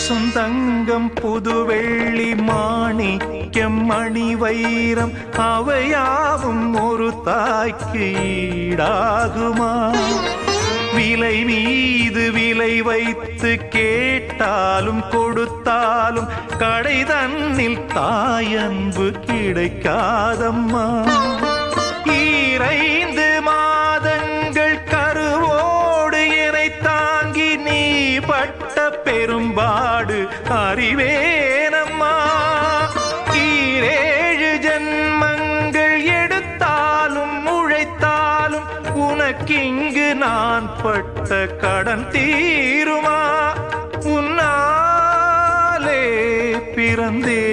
பசுந்தங்கம் புதுவெள்ளி மாணிக்கம் மணி வைரம் அவையாவும் ஒரு தாய்க்கு ஈடாகுமா? விலை மீது விலை வைத்து கேட்டாலும் கொடுத்தாலும் கடை தன்னில் தாயன்பு கிடைக்காதம்மா. 2 மாதங்கள் கருவோடு என்னை தாங்கி நீ பட்ட பெரும்பாடு அறிவேனம்மா. 7 ஜன்மங்கள் எடுத்தாலும் உழைத்தாலும் உனக்கிங்கு நான் பட்ட கடன் தீருமா? உன்னாலே பிறந்தே